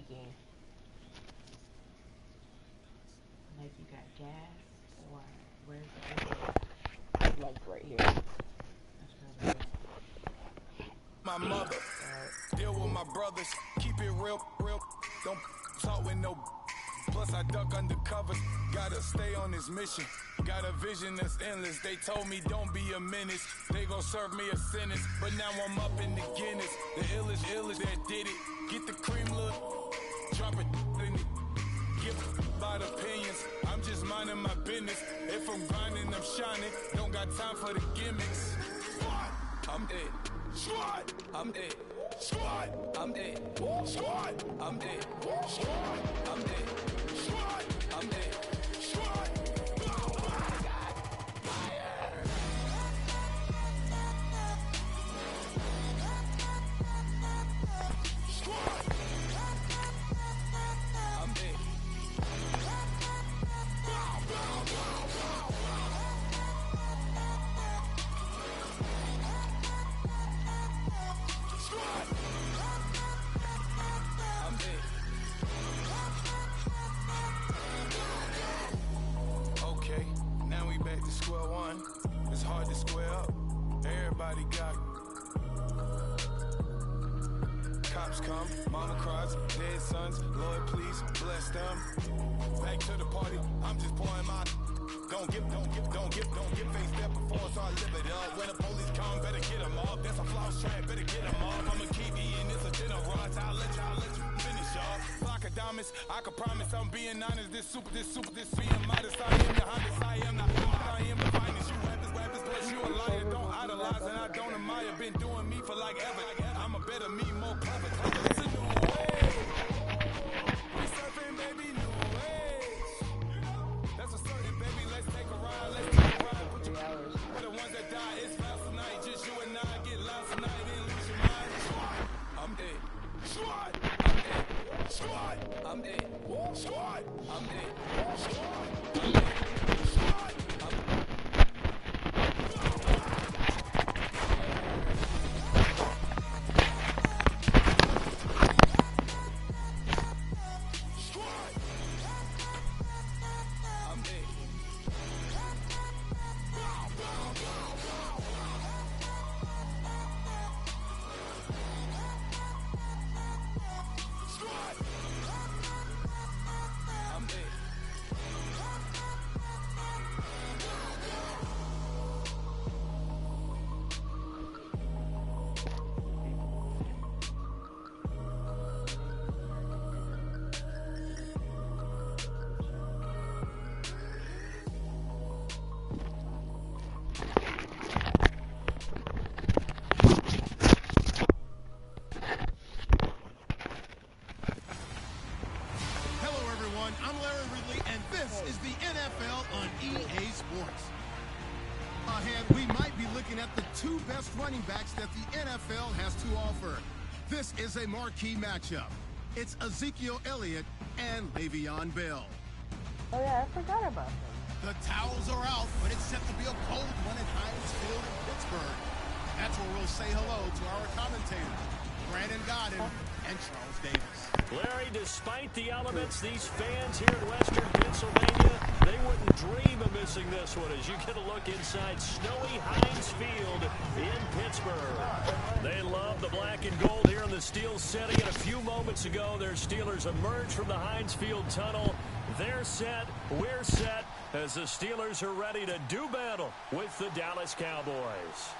thinking. Like you got gas or where's the like right here. That's probably it. My mother, deal with my brothers, keep it real, don't talk with no. Plus I duck undercover, gotta stay on this mission. Got a vision that's endless, they told me don't be a menace. They gon' serve me a sentence, but now I'm up in the Guinness. The illest that did it, get the cream look, drop it in it. Give about opinions, I'm just minding my business. If I'm grinding, I'm shining, don't got time for the gimmicks. I'm it. Squad, I'm it. Squad, I'm it. Squad, I'm it. Squad, I'm it. Squad, I'm it. Squad. Oh my God, fire! Squad, I'm it. Okay, now we back to square one. It's hard to square up. Everybody got cops come, mama cries, dead sons. Lord, please bless them. Back to the party. I'm just pouring my. Don't get face step before so I live it up. When the police come, better get them up. That's a flouse track, better get them up. I'ma keep eating this a dinner rush. I'll let you finish up. Block of diamonds, I can promise I'm being honest. This being modest. I am the hottest, I am the I am the finest. You rappers, plus you a liar. Don't idolize and I don't admire. Been doing me for like ever. I'm a better me, more clever. It's a new way. We surfing, baby, new ways. That's a certain, baby. Let's take a ride. Put your hours. For the ones that die, it's fast tonight. Just you and I get lost tonight and lose your mind. I'm it. Squad, I'm it. Squad, I'm it. Squad, I'm it. Squad, I'm it. Squad, I'm it. I'm Larry Ridley, and this is the NFL on EA Sports. Ahead, we might be looking at the two best running backs that the NFL has to offer. This is a marquee matchup. It's Ezekiel Elliott and Le'Veon Bell. Oh yeah, I forgot about them. The towels are out, but it's set to be a cold one at Heinz Field in Pittsburgh. That's where we'll say hello to our commentators, Brandon Godden and Charles Davis. Larry, despite the elements, these fans here in Western Pennsylvania, they wouldn't dream of missing this one as you get a look inside snowy Heinz Field in Pittsburgh. They love the black and gold here in the steel setting, and a few moments ago, their Steelers emerged from the Heinz Field tunnel. They're set, we're set, as the Steelers are ready to do battle with the Dallas Cowboys.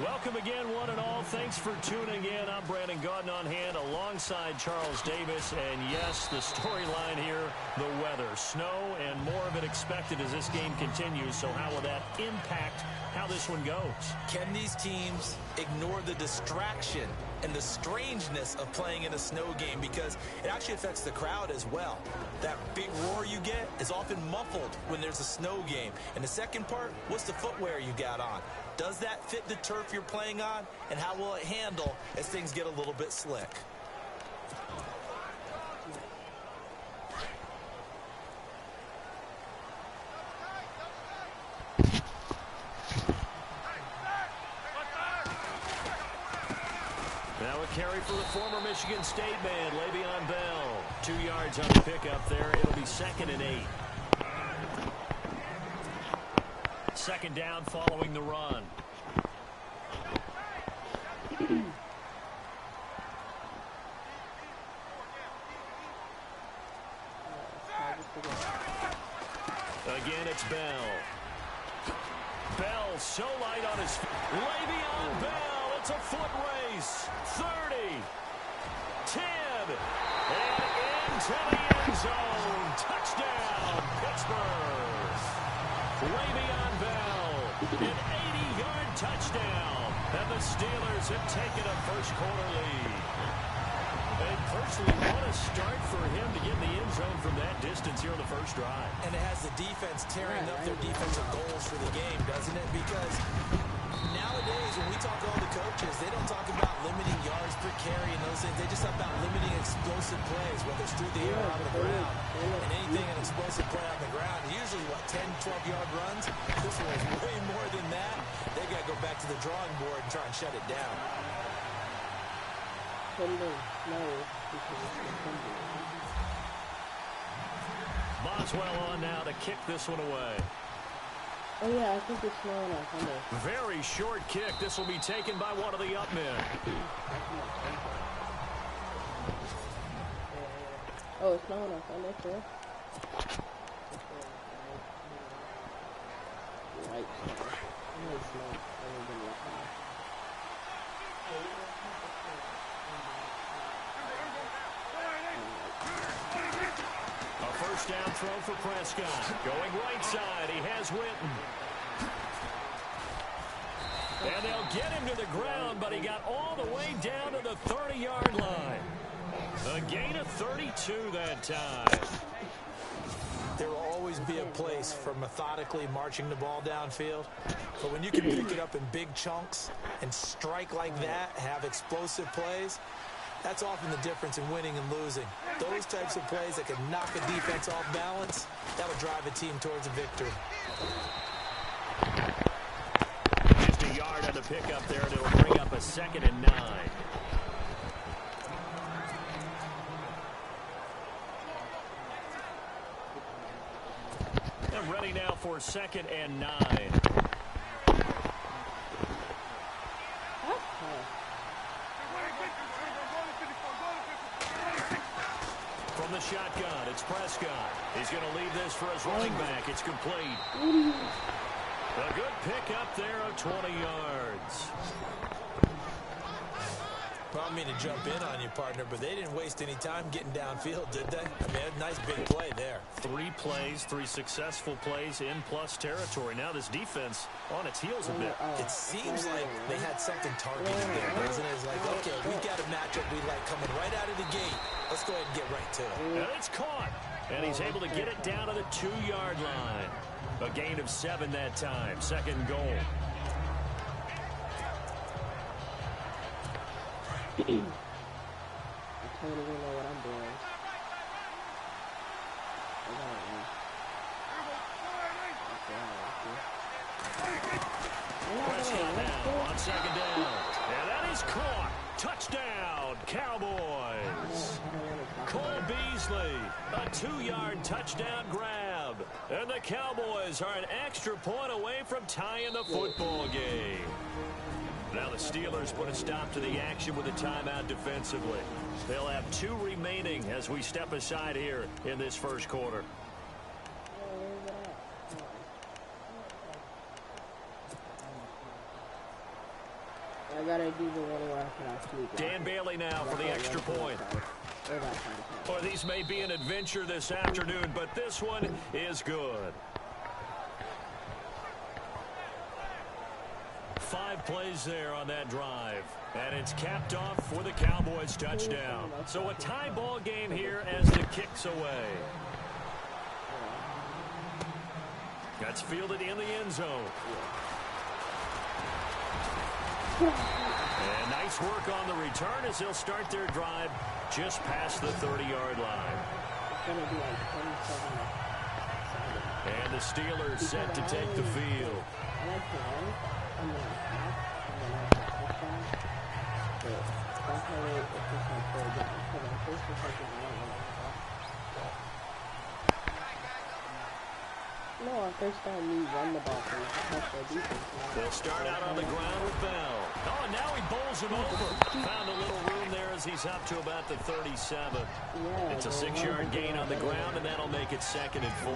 Welcome again, one and all. Thanks for tuning in. I'm Brandon Gaudin on hand alongside Charles Davis. And yes, the storyline here, the weather. Snow and more of it expected as this game continues. So how will that impact how this one goes? Can these teams ignore the distraction and the strangeness of playing in a snow game? Because it actually affects the crowd as well. That big roar you get is often muffled when there's a snow game. And the second part, what's the footwear you got on? Does that fit the turf you're playing on? And how will it handle as things get a little bit slick? Now a carry for the former Michigan State man, Le'Veon Bell. 2 yards on the pickup there. It'll be 2nd and 8. Second down following the run. Again, it's Bell. Bell so light on his feet. Le'Veon Bell. It's a foot race. 30. 10. And into the end zone. Touchdown, Pittsburgh. Le'Veon Bell. An 80-yard touchdown. And the Steelers have taken a first-quarter lead. And personally, what a start for him to get in the end zone from that distance here on the first drive. And it has the defense tearing up their defensive goals for the game, doesn't it? Because nowadays, when we talk to all the coaches, they don't talk about limiting yards per carry and those things. They just talk about limiting explosive plays, whether it's through the air or on the ground. And anything an explosive play on the ground, usually, 10, 12-yard runs? This one is way more than that. They got to go back to the drawing board and try and shut it down. Boswell on now to kick this one away. Oh yeah, I think it's snowing on Sunday. Very short kick. This will be taken by one of the up men. Oh, it's snowing on Sunday, sure. Light snow. It's snow. First down throw for Prescott. Going right side. He has Witten. And they'll get him to the ground, but he got all the way down to the 30-yard line. A gain of 32 that time. There will always be a place for methodically marching the ball downfield. But when you can pick it up in big chunks and strike like that, have explosive plays, that's often the difference in winning and losing. Those types of plays that can knock a defense off balance, that'll drive a team towards a victory. Just a yard on the pickup there, and it'll bring up a 2nd and 9. And ready now for 2nd and 9. From the shotgun, it's Prescott. He's going to leave this for his running back. It's complete. A good pickup there of 20 yards. Well, I don't mean to jump in on you, partner, but they didn't waste any time getting downfield, did they? I mean, a nice big play there. 3 plays, 3 successful plays in plus territory. Now this defense on its heels a bit. It seems like they had something targeted there, doesn't it? It's like, okay, we got a matchup we like coming right out of the gate. Let's go ahead and get right to it. And it's caught. And he's able to get it down to the 2-yard line. A gain of 7 that time. 2nd goal. I totally know what I'm doing. Prescott now on 2nd down. And that is caught. Touchdown, Cowboys. Cole Beasley, a 2-yard touchdown grab. And the Cowboys are an extra point away from tying the football game. Now the Steelers put a stop to the action with a timeout defensively. They'll have 2 remaining as we step aside here in this first quarter. I gotta do the one where I can sleep. Dan Bailey now for the extra point. Or these may be an adventure this afternoon, but this one is good. 5 plays there on that drive. And it's capped off for the Cowboys touchdown. So a tie ball game here as the kick's away. That's fielded in the end zone. And nice work on the return as they'll start their drive just past the 30-yard line. And the Steelers set to take the field. That's how it's just like third down. Because on first or second, I don't know. No, on first down, you run the ball first. That's their defense. They'll start out on the ground with Bell. Oh, and now he bowls him over. Found a little room there as he's up to about the 37. Yeah, It's a 6-yard gain on the ground, and that'll make it 2nd and 4.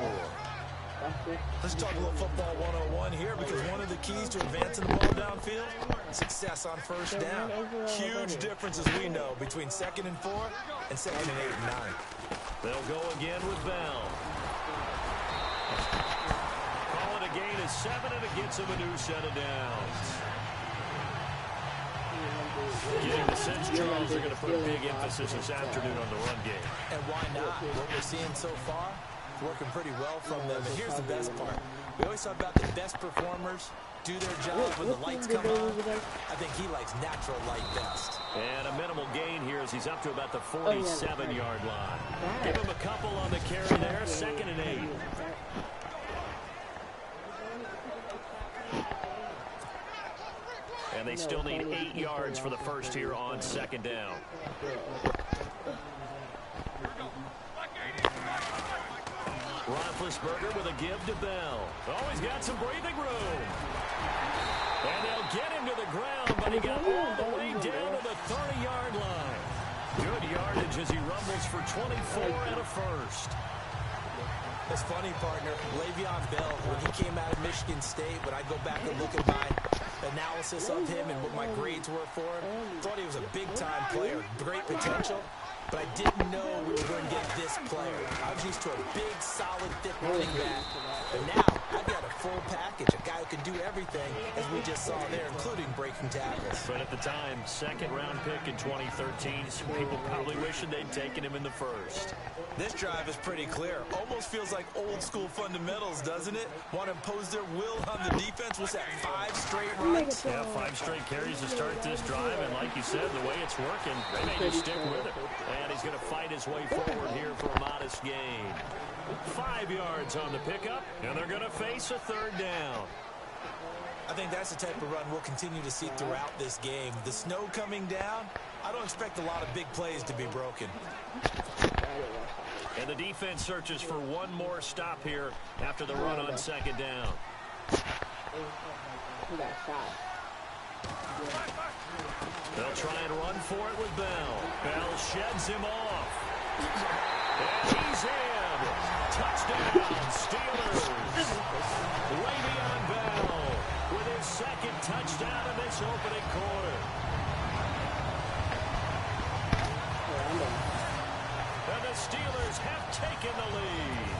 Let's talk a little football 101 here, because one of the keys to advancing the ball downfield, success on first down. Huge difference, as we know, between 2nd and 4 and 2nd and 8 and 9. They'll go again with Bell. Call it a gain of 7, and it gets him a new set of downs. Getting the sense Charles are going to put a big emphasis this afternoon on the run game. And why not? What we're seeing so far, it's working pretty well from them. And here's the best part. We always talk about the best performers do their job when the lights come on. I think he likes natural light best. And a minimal gain here as he's up to about the 47-yard line. Give him a couple on the carry there, 2nd and 8. And they still need 8 yards for the first here on 2nd down. Roethlisberger with a give to Bell. Oh, he's got some breathing room. And they'll get him to the ground, but he got all the way down to the 30-yard line. Good yardage as he rumbles for 24 and a first. It's funny, partner. Le'Veon Bell, when he came out of Michigan State, when I go back and look at my analysis of him and what my grades were for him, thought he was a big-time player, great potential, but I didn't know we were going to get this player. I was used to a big, solid, thick running back, but now I've got a full package, a guy who can do everything, as we just saw there, including breaking tackles. But at the time, 2nd-round pick in 2013, some people probably wishing they'd taken him in the first. This drive is pretty clear. Almost feels like old-school fundamentals, doesn't it? Want to impose their will on the defense. What's that, 5 straight runs? Yeah, 5 straight carries to start this drive, and like you said, the way it's working, they may just stick with it. And he's going to fight his way forward here for a modest gain. 5 yards on the pickup, and they're going to face a 3rd down. I think that's the type of run we'll continue to see throughout this game. The snow coming down, I don't expect a lot of big plays to be broken. And the defense searches for one more stop here after the run on 2nd down. They'll try and run for it with Bell. Bell sheds him off. And he's in. Touchdown, Steelers. Le'Veon Bell with his 2nd touchdown in this opening quarter. And the Steelers have taken the lead.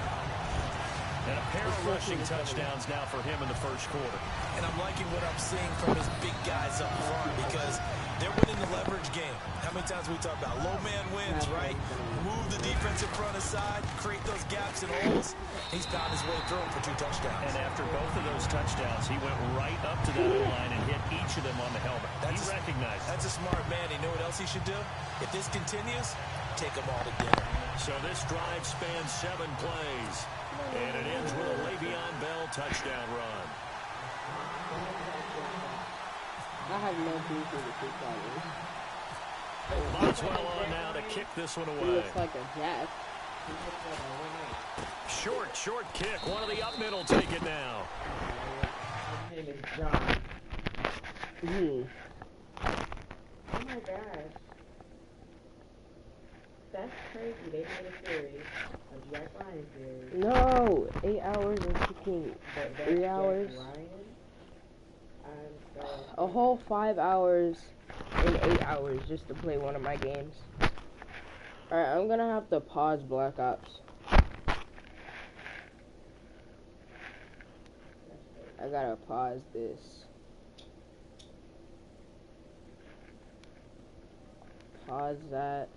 And a pair of rushing touchdowns now for him in the first quarter. And I'm liking what I'm seeing from his big guys up front, because they're winning the leverage game. How many times we talk about low man wins, right? Move the defensive front aside, create those gaps and holes. He's found his way through them for 2 touchdowns. And after both of those touchdowns, he went right up to that O-line and hit each of them on the helmet. He recognized it. That's a smart man. You know what else he should do? If this continues, take them all to dinner. So this drive spans 7 plays. And it ends with a Le'Veon Bell touchdown run. I have no clue who the kick is. Boswell on now to kick this one He away. looks like a jack. Short kick. One of the up middle take it now. His name is John. Oh my gosh. That's crazy. They made a series, a Jack Ryan series. No! 8 hours and 3 hours. A whole 5 hours and 8 hours just to play one of my games. Alright, I'm gonna have to pause Black Ops. I gotta pause this. Pause that.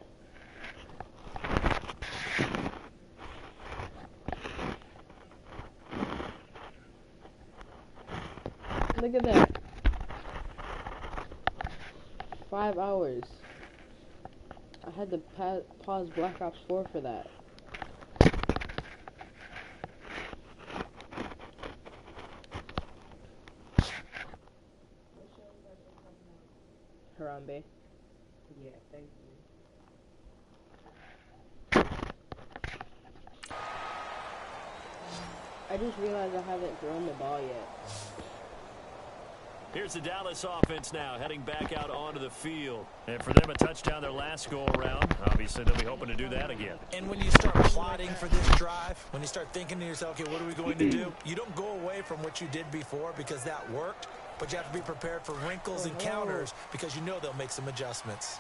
Look at that. 5 hours. I had to pause Black Ops 4 for that. Harambe. Thank you. I just realized I haven't thrown the ball yet. Here's the Dallas offense now, heading back out onto the field. And for them, a touchdown their last go-around. Obviously, they'll be hoping to do that again. And when you start plotting for this drive, when you start thinking to yourself, okay, what are we going to do? You don't go away from what you did before because that worked, but you have to be prepared for wrinkles and counters because you know they'll make some adjustments.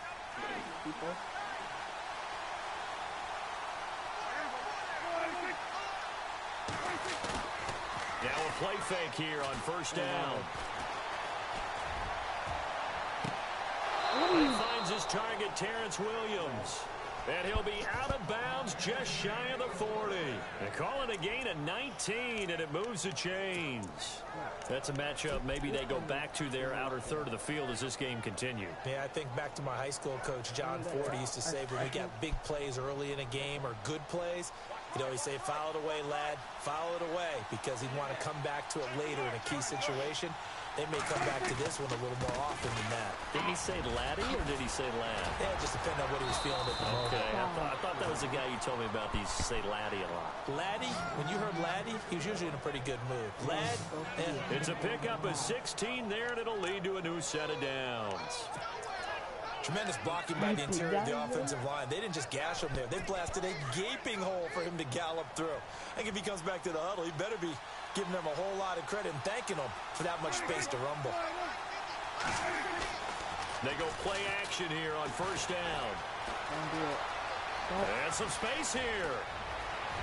Now a play fake here on first down. He finds his target, Terrence Williams. And he'll be out of bounds just shy of the 40. They call it a gain of 19, and it moves the chains. That's a matchup maybe they go back to their outer third of the field as this game continues. Yeah, I think back to my high school coach, John Ford. He used to say when we got big plays early in a game or good plays, he'd always say, foul it away, lad, foul it away, because he'd want to come back to it later in a key situation. They may come back to this one a little more often than that. Did he say laddie or did he say lad? Yeah, it just depended on what he was feeling at the moment. Okay, I thought that was the guy you told me about. These say laddie a lot. Laddie, when you heard laddie, he was usually in a pretty good mood. Lad, yeah. It's a pickup of 16 there, and it'll lead to a new set of downs. Tremendous blocking by the interior of the offensive line. They didn't just gash him there. They blasted a gaping hole for him to gallop through. I think if he comes back to the huddle, he better be giving them a whole lot of credit and thanking them for that much space to rumble. They go play action here on first down. And some space here.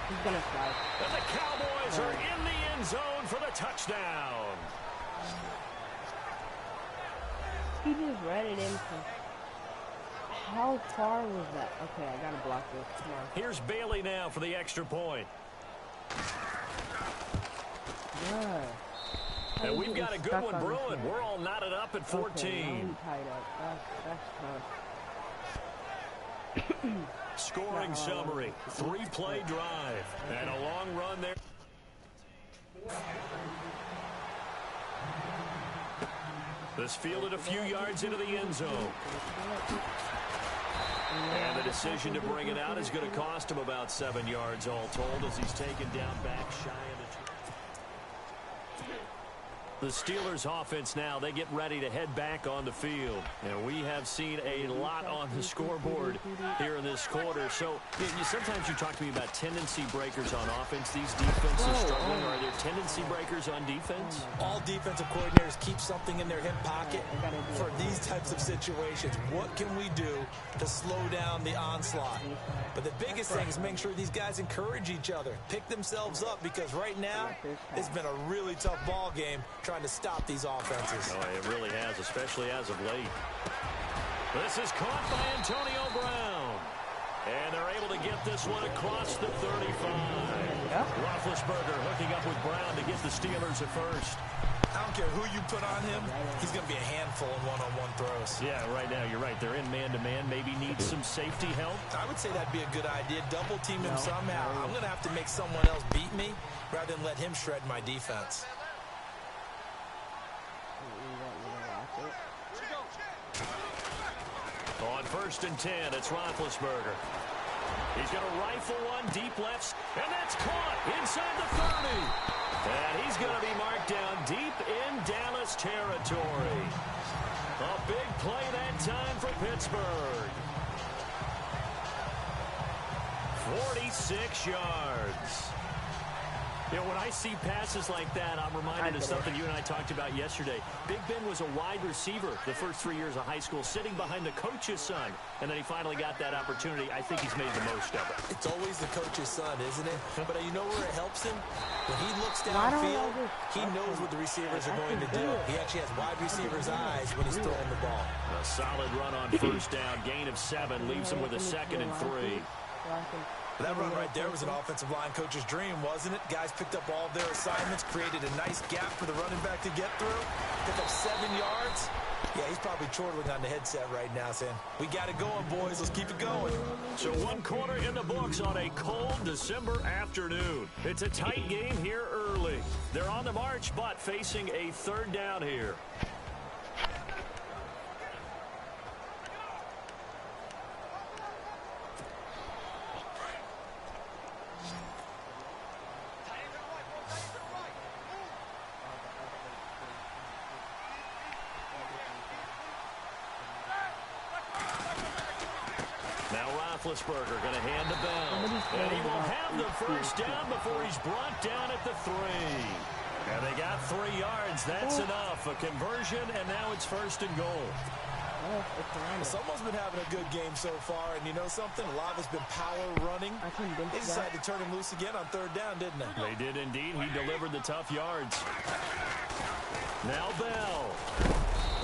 He's going to slide. And the Cowboys are in the end zone for the touchdown. He just ran it in. How far was that? Okay, I got to block this. Come on. Here's Bailey now for the extra point. Yeah. And we've got a good one brewing. We're all knotted up at 14. Okay, tied up. That's tough. Scoring summary. 3-play drive. And a long run there. This fielded a few yards into the end zone. And the decision to bring it out is going to cost him about 7 yards all told as he's taken down back shy of the... The Steelers offense now, they get ready to head back on the field. And we have seen a lot on the scoreboard here in this quarter. So sometimes you talk to me about tendency breakers on offense. These defenses struggling. Are there tendency breakers on defense? All defensive coordinators keep something in their hip pocket for these types of situations. What can we do to slow down the onslaught? But the biggest thing is making sure these guys encourage each other, pick themselves up, because right now it's been a really tough ball game trying to stop these offenses. Oh, it really has, especially as of late. This is caught by Antonio Brown. And they're able to get this one across the 35. Roethlisberger hooking up with Brown to get the Steelers at first. I don't care who you put on him, he's going to be a handful in one-on-one throws. Yeah, right now, you're right. They're in man-to-man. Maybe need some safety help. I would say that'd be a good idea. Double team him somehow. I'm going to have to make someone else beat me rather than let him shred my defense. On 1st and 10, it's Roethlisberger. He's going to rifle one deep left, and that's caught inside the 30. And he's going to be marked down deep in Dallas territory. A big play that time for Pittsburgh. 46 yards. You know, when I see passes like that, I'm reminded of something you and I talked about yesterday. Big Ben was a wide receiver the first 3 years of high school, sitting behind the coach's son. And then he finally got that opportunity. I think he's made the most of it. It's always the coach's son, isn't it? But you know where it helps him? When he looks downfield, he knows what the receivers are going to do. He actually has wide receivers' eyes when he's throwing the ball. A solid run on first down. Gain of 7 leaves him with a 2nd and 3. That run right there was an offensive line coach's dream, wasn't it? Guys picked up all their assignments, created a nice gap for the running back to get through, pick up 7 yards. Yeah, he's probably chortling on the headset right now saying, we got it going, boys. Let's keep it going. So 1 quarter in the books on a cold December afternoon. It's a tight game here early. They're on the march, but facing a 3rd down here. Roethlisberger going to hand the ball. And he will have the first down before he's brought down at the 3. And they got 3 yards. That's enough. A conversion, and now it's 1st and goal. Someone's been having a good game so far, and you know something? A lot has been power running. They decided to turn him loose again on 3rd down, didn't they? They did indeed. He delivered the tough yards. Now Bell.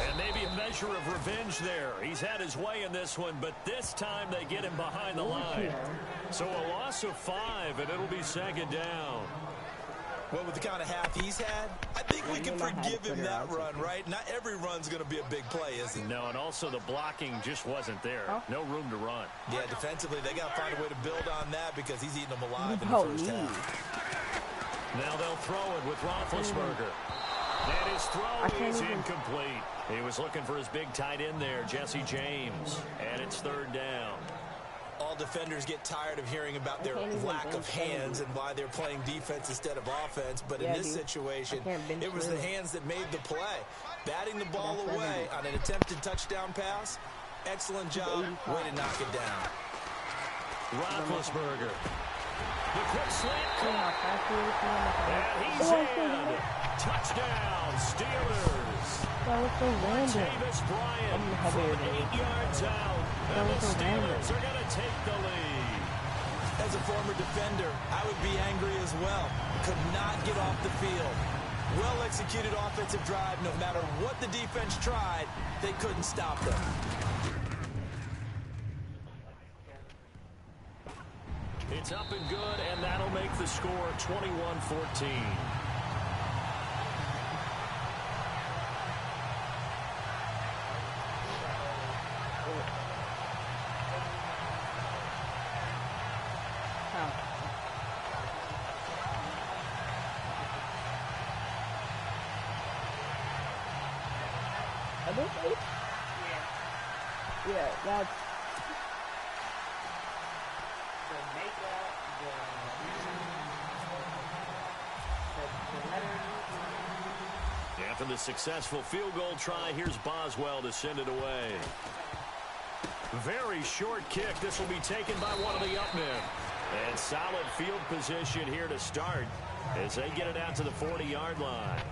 And maybe a measure of revenge there. He's had his way in this one, but this time they get him behind the line. So a loss of 5, and it'll be 2nd down. Well, with the kind of half he's had, I think we can forgive him that run, right? Not every run's going to be a big play, is it? No, and also the blocking just wasn't there. No room to run. Yeah, defensively, they got to find a way to build on that because he's eating them alive in the first half. Now they'll throw it with Roethlisberger. And his throw is incomplete. He was looking for his big tight end there, Jesse James. And it's 3rd down. All defenders get tired of hearing about their lack of hands and why they're playing defense instead of offense. But in this situation, it was the hands that made the play. Batting the ball away on an attempted touchdown pass. Excellent job. Way to knock it down. Roethlisberger. The quick slant. And he's in. Touchdown, Steelers. That was so random. Martavis Bryant from 8 yards out. And the Steelers are going to take the lead. As a former defender, I would be angry as well. Could not get off the field. Well-executed offensive drive. No matter what the defense tried, they couldn't stop them. It's up and good, and that'll make the score 21-14. Yeah, that's... After the successful field goal try, here's Boswell to send it away. Very short kick. This will be taken by one of the up men. And solid field position here to start as they get it out to the 40-yard line.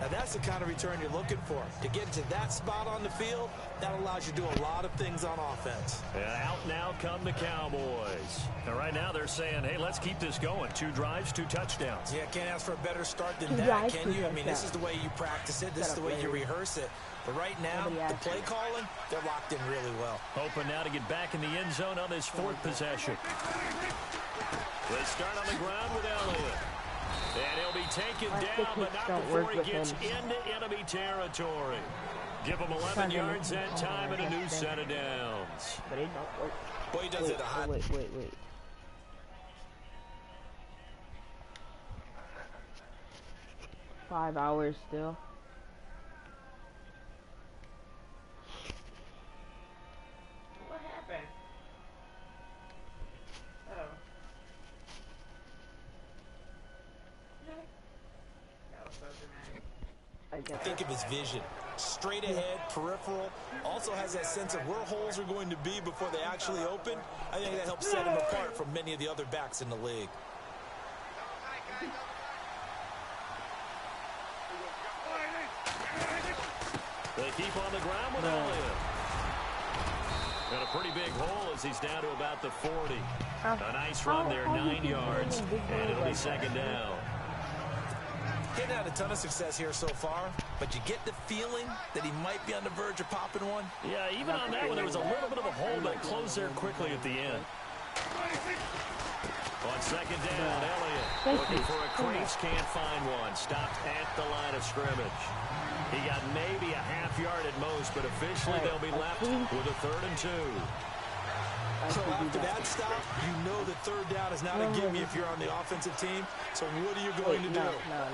Now that's the kind of return you're looking for. To get to that spot on the field, that allows you to do a lot of things on offense. And out now come the Cowboys. And right now they're saying, hey, let's keep this going. 2 drives, 2 touchdowns. Yeah, can't ask for a better start than that, can you? I mean, this is the way you practice it. This is the way you rehearse it. But right now, the play calling, they're locked in really well. Hoping now to get back in the end zone on this 4th possession. They start on the ground with Elliott. And he'll be taken down, but not before he gets into enemy territory. Give him 11 yards that time and a new set of downs. But it don't work. Boy, he does it a hot. Wait. 5 hours still. What happened? Oh. That was so dramatic. Think of his vision. Straight ahead, peripheral. Also has that sense of where holes are going to be before they actually open. I think that helps set him apart from many of the other backs in the league. They keep on the ground with Elliott. And a pretty big hole as he's down to about the 40. A nice run there, 9 yards, and it'll be 2nd down. Getting had a ton of success here so far, but you get the feeling that he might be on the verge of popping one. Yeah, even on that one, there was a little bit of a hole that closed there quickly at the end. On 2nd down, Elliott looking for a crease, can't find one. Stopped at the line of scrimmage. He got maybe a half yard at most, but officially they'll be left with a 3rd and 2. So after that stop, you know that 3rd down is not a gimme if you're on the offensive team. So what are you going to do?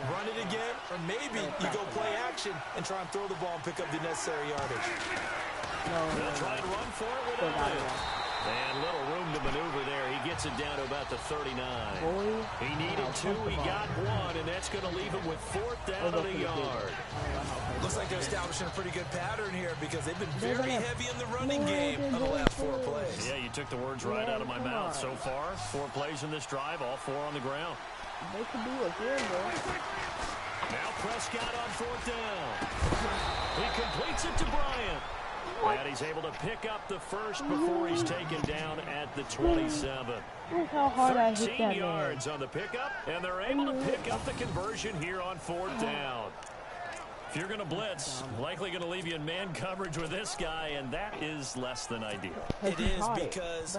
Run it again? Or maybe you go play action and try and throw the ball and pick up the necessary yardage. They'll try and run for it with Elliott. And little room to maneuver there. He gets it down to about the 39. He needed 2. He got 1, and that's going to leave him with 4th down and a yard. Looks like they're establishing a pretty good pattern here because they've been very heavy in the running game on the last 4 plays. Yeah, you took the words right out of my mouth. So far, 4 plays in this drive, all 4 on the ground. They could do a field goal. Now Prescott on 4th down. He completes it to Bryant. And he's able to pick up the first before he's taken down at the 27. Look how hard I hit 13 that yards on the pickup, and they're able to pick up the conversion here on 4th down. If you're going to blitz, likely going to leave you in man coverage with this guy, and that is less than ideal. It is because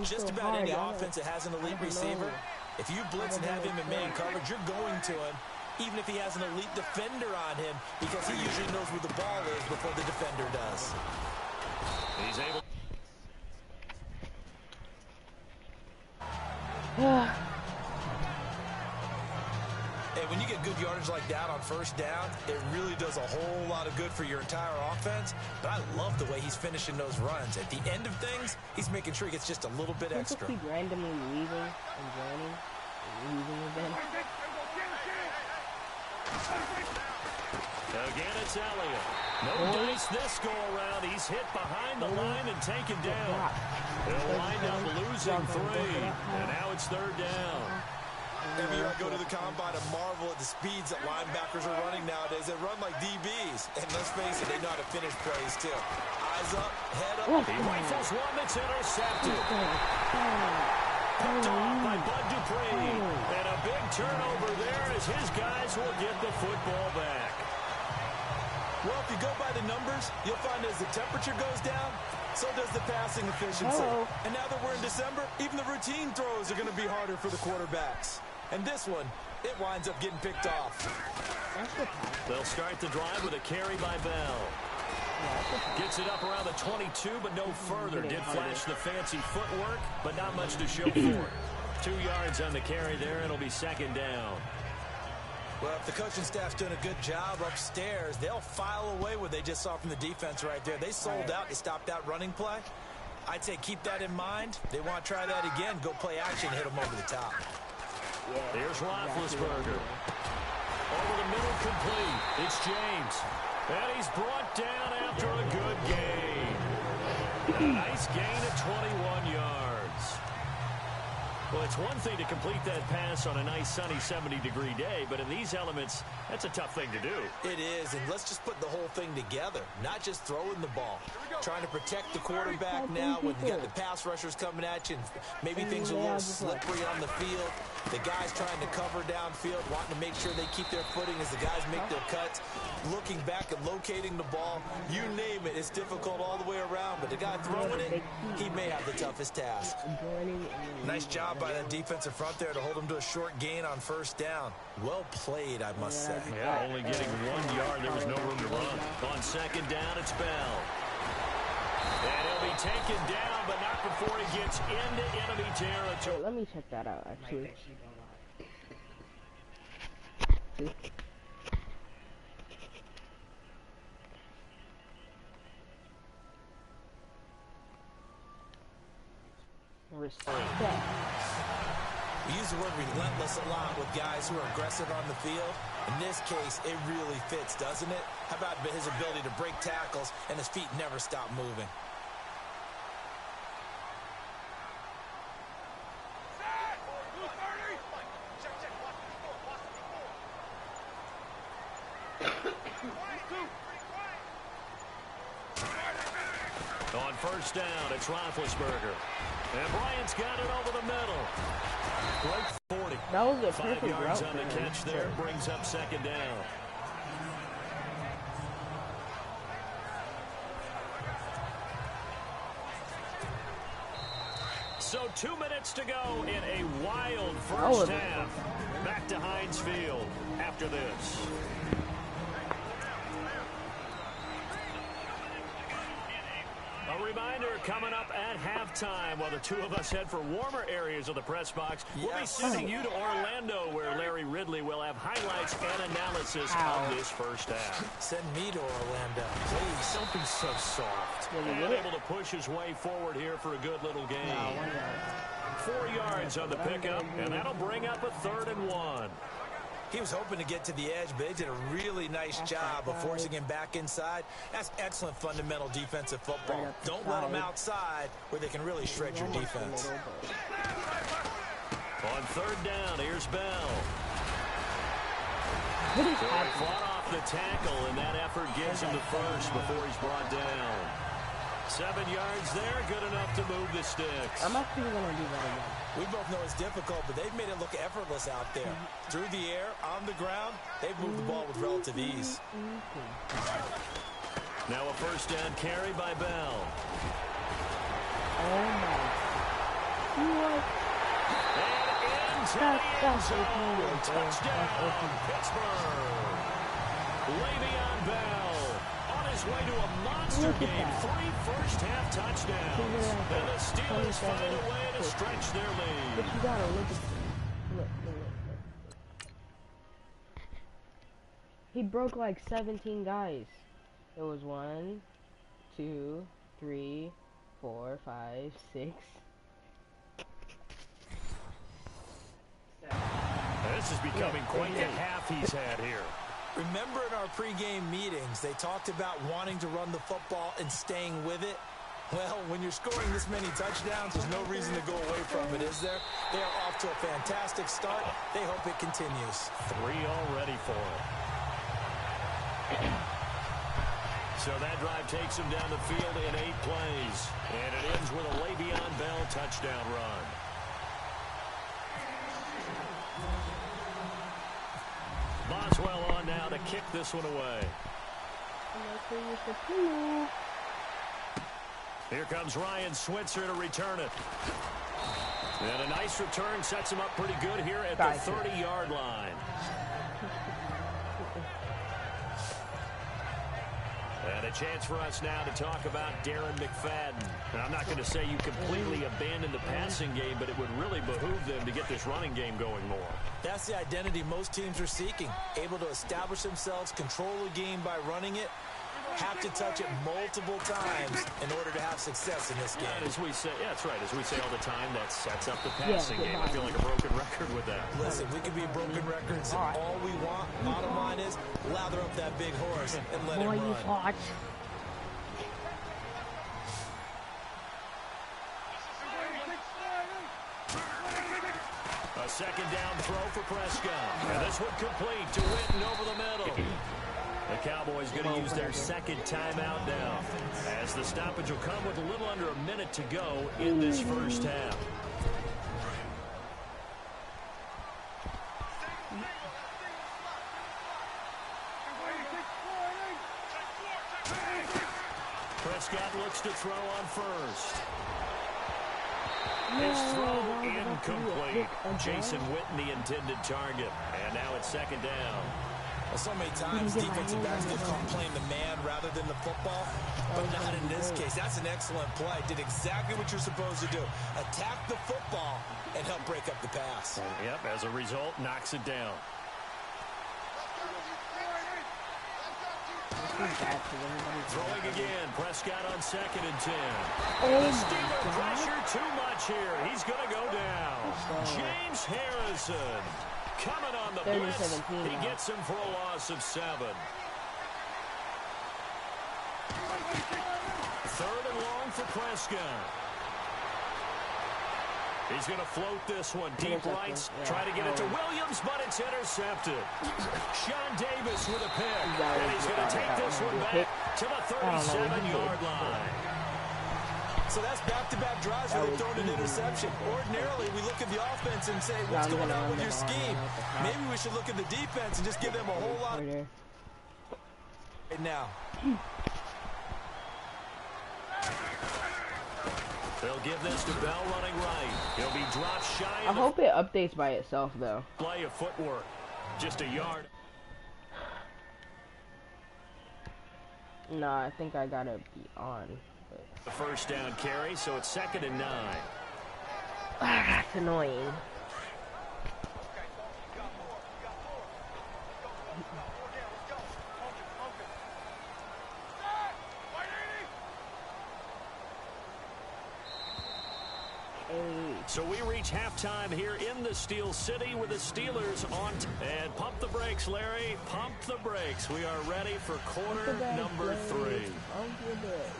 just about any offense that has an elite receiver, if you blitz and have him in man coverage, you're going to him, even if he has an elite defender on him, because he usually knows where the ball is before the defender does. He's able. Hey, when you get good yardage like that on 1st down, it really does a whole lot of good for your entire offense. But I love the way he's finishing those runs. At the end of things, he's making sure he gets just a little bit extra. Keep randomly leaving and joining and leaving again. Again, it's Elliott. No dice this go around. He's hit behind the line and taken down. They'll wind up losing 3, and now it's 3rd down. Every year I go to the combine and marvel at the speeds that linebackers are running nowadays. They run like DBs. And let's face it, they know how to finish plays, too. Eyes up, head up. He rifles one that's intercepted. Picked off by Bud Dupree. And a big turnover there as his guys will get the football back. Well, if you go by the numbers, you'll find as the temperature goes down, so does the passing efficiency. And now that we're in December, even the routine throws are going to be harder for the quarterbacks. And this one, it winds up getting picked off. They'll start the drive with a carry by Bell. Gets it up around the 22, but no further. Did flash the fancy footwork, but not much to show for it. 2 yards on the carry there, and it'll be 2nd down. Well, if the coaching staff's doing a good job upstairs, they'll file away what they just saw from the defense right there. They sold out to stop that running play. I'd say keep that in mind. They want to try that again, go play action, hit them over the top. Here's Roethlisberger. Over the middle, complete. It's James. And he's brought down after a good gain. A nice gain of 21 yards. Well, it's one thing to complete that pass on a nice sunny 70-degree day, but in these elements, that's a tough thing to do. It is, and let's just put the whole thing together, not just throwing the ball. Trying to protect the quarterback now when you got the pass rushers coming at you, and maybe things are a little slippery on the field. The guys trying to cover downfield, wanting to make sure they keep their footing as the guys make their cuts. Looking back and locating the ball, you name it, it's difficult all the way around, but the guy throwing it, he may have the toughest task. Nice job by that defensive front there to hold him to a short gain on 1st down. Well played, I must say. Yeah, only getting 1 yard. There was no room to run. On 2nd down, it's Bell. And he'll be taken down, but not before he gets into enemy territory. Wait, let me check that out, actually. Respect. We use the word relentless a lot with guys who are aggressive on the field. In this case, it really fits, doesn't it? How about his ability to break tackles and his feet never stop moving? On 1st down, it's Roethlisberger. And Bryant's got it over the middle. Great 40. That was a 5 perfect yards route on the for him. catch there. Brings up 2nd down. So 2 minutes to go in a wild first half. Back to Heinz Field after this. A reminder coming up at halftime while the two of us head for warmer areas of the press box. We'll be sending you to Orlando where Larry Ridley will have highlights and analysis of this first half. Send me to Orlando, please. Don't be so soft. And able to push his way forward here for a good little gain. 4 yards on the pickup, and that'll bring up a 3rd and 1. He was hoping to get to the edge, but they did a really nice job of forcing him back inside. That's excellent fundamental defensive football. Don't let them outside where they can really shred your defense. On 3rd down, here's Bell. Fought off the tackle, and that effort gives him the first before he's brought down. 7 yards there, good enough to move the sticks. I'm actually going to do that again. We both know it's difficult, but they've made it look effortless out there. Through the air, on the ground, they've moved the ball with relative ease. Now a 1st down carry by Bell. Oh my. What? And into the end zone. Touchdown, Pittsburgh. Le'Veon Bell. His way to a monster game. 3 first-half touchdowns. And the Steelers find a way to stretch their lead. But you gotta look at look. He broke like 17 guys. It was 1, 2, 3, 4, 5, 6. This is becoming quite the half he's had here. Remember in our pregame meetings, they talked about wanting to run the football and staying with it? Well, when you're scoring this many touchdowns, there's no reason to go away from it, is there? They are off to a fantastic start. They hope it continues. 3 already for him. So that drive takes him down the field in 8 plays. And it ends with a Le'Veon Bell touchdown run. Boswell on now to kick this one away. Here comes Ryan Switzer to return it. And a nice return sets him up pretty good here at the 30-yard line. And a chance for us now to talk about Darren McFadden. Now, I'm not going to say you completely abandon the passing game, but it would really behoove them to get this running game going more. That's the identity most teams are seeking. Able to establish themselves, control the game by running it, have to touch it multiple times in order to have success in this game. And as we say, yeah, that's right. As we say all the time, that sets up the passing game. I feel like a broken record with that. Listen, we can be broken records all we want. Bottom line is, lather up that big horse and let him run. A 2nd down throw for Prescott. And this one complete to Witten over the middle. The Cowboys going to use their 2nd timeout now, as the stoppage will come with a little under a minute to go in this first half. Prescott looks to throw on 1st. His throw incomplete. Jason Witten, the intended target. And now it's 2nd down. Well, so many times defensive backs get caught playing the man rather than the football, but not in this case. That's an excellent play. Did exactly what you're supposed to do. Attack the football and help break up the pass. Yep, as a result, knocks it down. Throwing again. Prescott on 2nd and 10. The Steelers pressure too much here. He's going to go down. James Harrison coming on the blitz. He gets him for a loss of 7. 3rd and long for Prescott. He's going to float this one. Deep right. Try to get it to Williams, but it's intercepted. Sean Davis with a pick. And he's going to take this one back to the 37-yard line. So that's back-to-back drives where they've thrown an interception. Ordinarily, we look at the offense and say, what's going on with your scheme? Maybe we should look at the defense and just give them a whole lot right now. They'll give this to Bell running right. He'll be dropped shy. I hope it updates by itself, though. Play of footwork. Just a yard. No, I think I gotta be on. But... The 1st down carry, so it's 2nd and 9. That's annoying. So we reach halftime here in the Steel City with the Steelers on. And pump the brakes, Larry. Pump the brakes. We are ready for quarter number 3. Pump the brakes.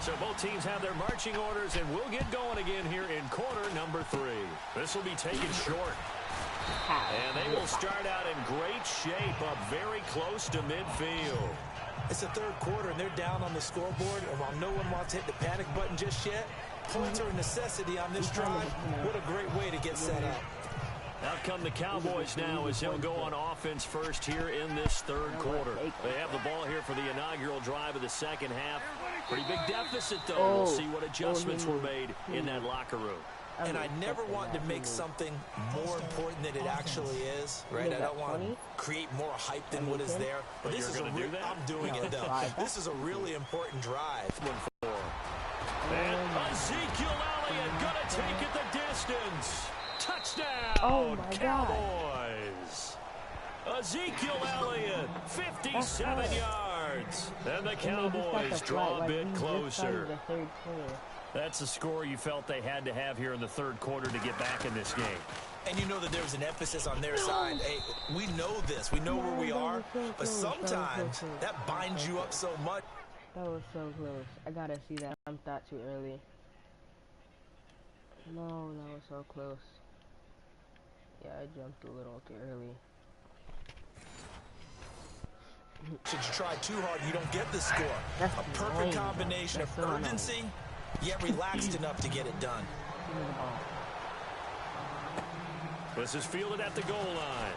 So both teams have their marching orders, and we'll get going again here in quarter number 3. This will be taken short. And they will start out in great shape, up very close to midfield. It's the third quarter, and they're down on the scoreboard. And while no one wants to hit the panic button just yet, points are a necessity on this drive. What a great way to get set up. Out come the Cowboys now as they'll go on offense first here in this third quarter. They have the ball here for the inaugural drive of the second half. Pretty big deficit, though. We'll see what adjustments were made in that locker room. And I never want to make something more important than it actually is, right? I don't want to create more hype than what is there. But this is I'm doing it, though. This is a really important drive. And Ezekiel Elliott going to take it the distance. Touchdown, oh my Cowboys. God. Ezekiel Elliott, 57 yards. And the Cowboys draw a bit closer. That's the score you felt they had to have here in the third quarter to get back in this game. And you know that there's an emphasis on their side. Hey, we know this. We know where we are. But sometimes that binds you up so much. That was so close. I gotta see that. I'm that too early. No, that was so close. Yeah, I jumped a little too early. Should you try too hard, you don't get the score. A perfect combination of urgency, yet relaxed enough to get it done. This is fielded at the goal line.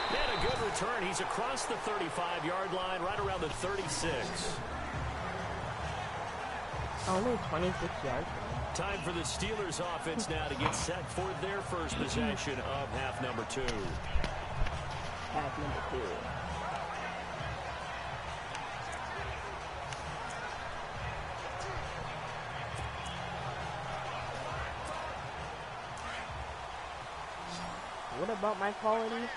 And a good return. He's across the 35-yard line, right around the 36. Only 26 yards. Time for the Steelers offense now to get set for their first possession of half number 2. Half number 2. What about my quality?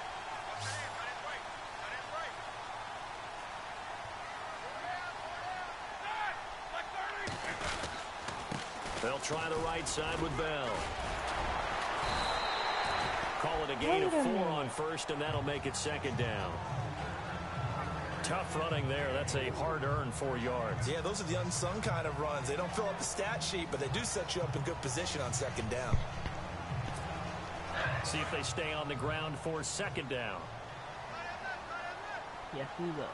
They'll try the right side with Bell. Call it a gain of 4 on first, and that'll make it second down. Tough running there. That's a hard-earned 4 yards. Yeah, those are the unsung kind of runs. They don't fill up the stat sheet, but they do set you up in good position on second down. See if they stay on the ground for second down. Yes, we will.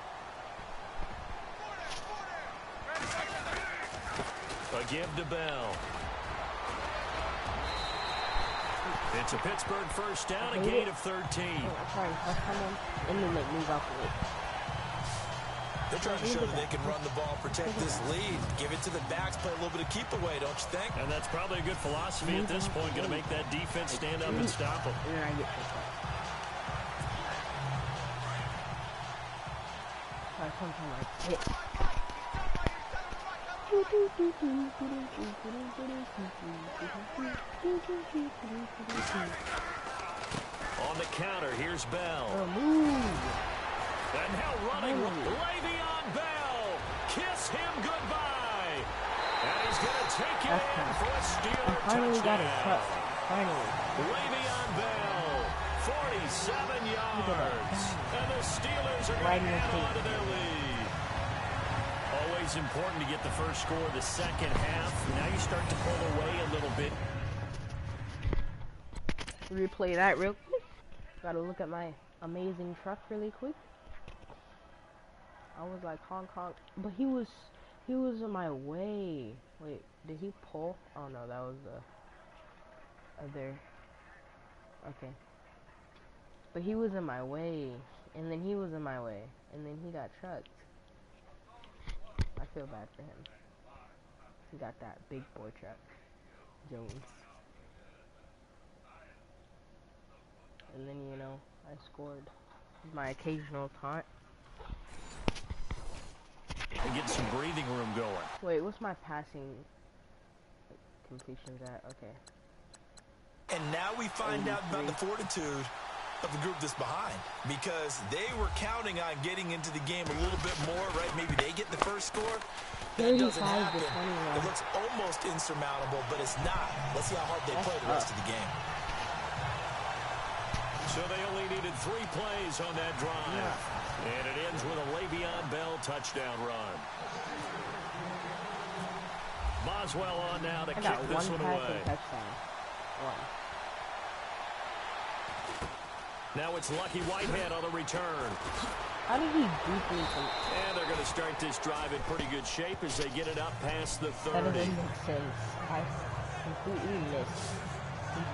A give to Bell. It's a Pittsburgh first down, a gain of 13. I'm trying to touch someone and then they move out the way. They're trying to show that they can run the ball, protect this lead, give it to the backs, play a little bit of keep away, don't you think? And that's probably a good philosophy at this point, going to make that defense stand up and stop them. And then I get picked up. So I come from like hit. On the counter, here's Bell. And now running Le'Veon Bell. Kiss him goodbye. And he's going to take it in for a Steeler touchdown. Got it cut. Finally. Le'Veon Bell, 47 yards. And the Steelers are going to add on to their lead. Always important to get the first score of the second half. Now you start to pull away a little bit. Replay that real quick. Gotta look at my amazing truck really quick. I was like honk honk, but he was in my way. Wait, did he pull? Oh no, that was the other. Okay, but he was in my way, and then he was in my way, and then he got trucked. I feel bad for him. He got that big boy truck, Jones. And then, you know, I scored my occasional taunt. And get some breathing room going. Wait, what's my passing completions at? Okay. And now we find out about the fortitude of the group that's behind because they were counting on getting into the game a little bit more, right? Maybe they get the first score. That doesn't happen. It looks almost insurmountable, but it's not. Let's see how hard they play the rest of the game. So they only needed 3 plays on that drive. And it ends with a Le'Veon Bell touchdown run. Boswell on now to kick this one away. Now it's Lucky Whitehead on the return. How did he beat me? And they're going to start this drive in pretty good shape as they get it up past the 30. That doesn't make sense. I completely missed.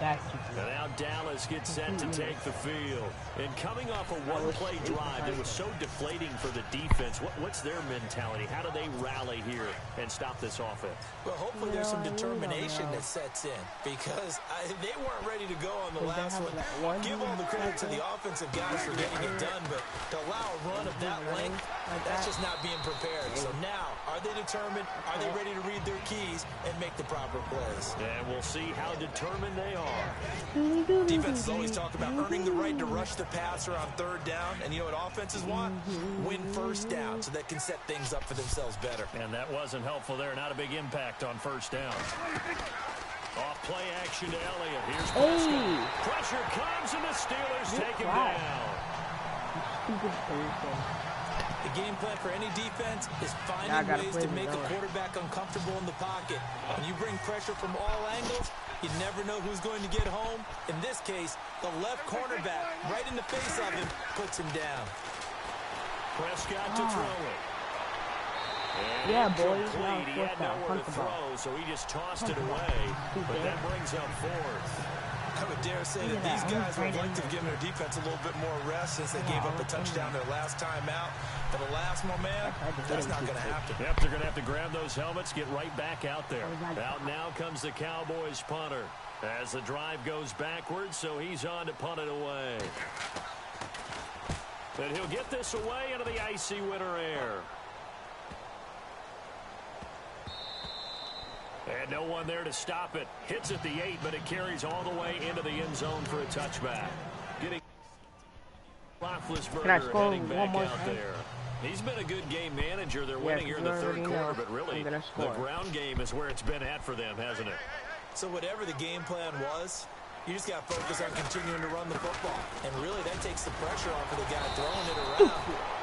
And now Dallas gets set to take the field. And coming off a one-play drive that was so deflating for the defense, what's their mentality? How do they rally here and stop this offense? Well, hopefully there's some determination that sets in because they weren't ready to go on the last one. Give all the credit to the offensive guys for getting it done, but to allow a run of that length, that's just not being prepared. So now, are they determined? Are they ready to read their keys and make the proper plays? And we'll see how determined they are. Defenses always talk about earning the right to rush the passer on 3rd down, and you know what offenses want? Win 1st down so they can set things up for themselves better. And that wasn't helpful there. Not a big impact on 1st down. Off play action to Elliott. Here's Prescott. Pressure comes, and the Steelers take him down. The game plan for any defense is finding ways to make a quarterback uncomfortable in the pocket. When you bring pressure from all angles, you never know who's going to get home. In this case, the left cornerback, right in the face of him, puts him down. Prescott to throw it. And yeah, boys. He had nowhere to throw, so he just tossed it away. But that brings up 4th. I would dare say that these guys would like to give their defense a little bit more rest since they gave up a touchdown their last time out. For the last one, man, that's not going to happen. Yep, they're going to have to grab those helmets, get right back out there. Out now comes the Cowboys punter as the drive goes backwards, so he's on to punt it away. And he'll get this away into the icy winter air. And no one there to stop it. Hits at the 8, but it carries all the way into the end zone for a touchback. Getting Roethlisberger heading back out there. He's been a good game manager. They're winning here in the 3rd quarter, but really the ground game is where it's been at for them, hasn't it? So whatever the game plan was, you just got to focus on continuing to run the football. And really, that takes the pressure off of the guy throwing it around.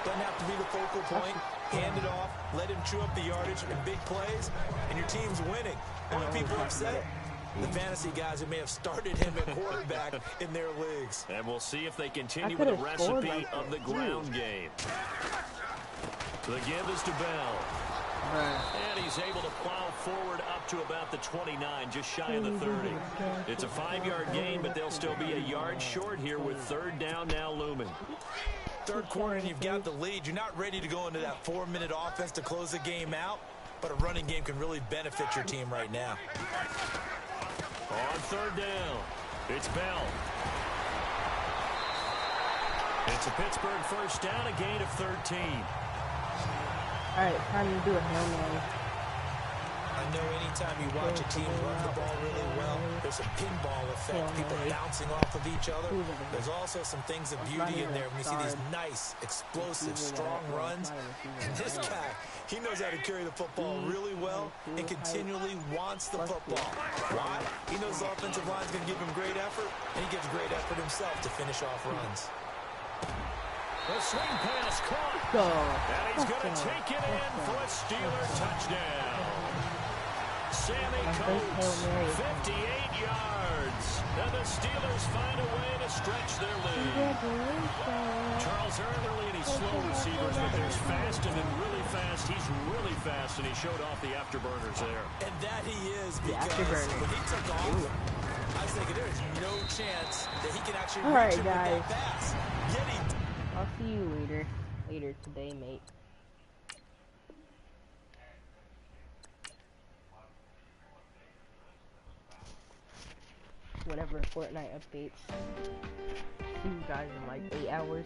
Doesn't have to be the focal point. Hand it off, let him chew up the yardage in big plays, and your team's winning. Only people upset, the fantasy guys who may have started him at quarterback in their leagues. And we'll see if they continue with the recipe of the ground game. The give is to Bell. And he's able to plow forward up to about the 29, just shy of the 30. It's a 5-yard gain, but they'll still be a yard short here with 3rd down now looming. 3rd quarter and you've got the lead. You're not ready to go into that 4-minute offense to close the game out, but a running game can really benefit your team right now. On 3rd down, it's Bell. It's a Pittsburgh 1st down, a gain of 13. Alright, time to do a Hail Mary. I know anytime you watch a team run the ball really well, there's a pinball effect, people bouncing off of each other. There's also some things of beauty in there when you see these nice, explosive, strong runs. And this guy, he knows how to carry the football really well and continually wants the football. Why? He knows the offensive line's going to give him great effort, and he gives great effort himself to finish off runs. The swing pass caught. And he's going to take it in for a Steeler touchdown. Sammy Coates, 58 yards. And the Steelers find a way to stretch their lead. Charles Early and he's slow receivers, but there's fast and then really fast. He's really fast, and he showed off the afterburners there. And that he is, because when he took off, I was thinking there is no chance that he can actually reach him with that pass. Yet he... I'll see you later today, mate. Whatever Fortnite updates. See you guys in like 8 hours.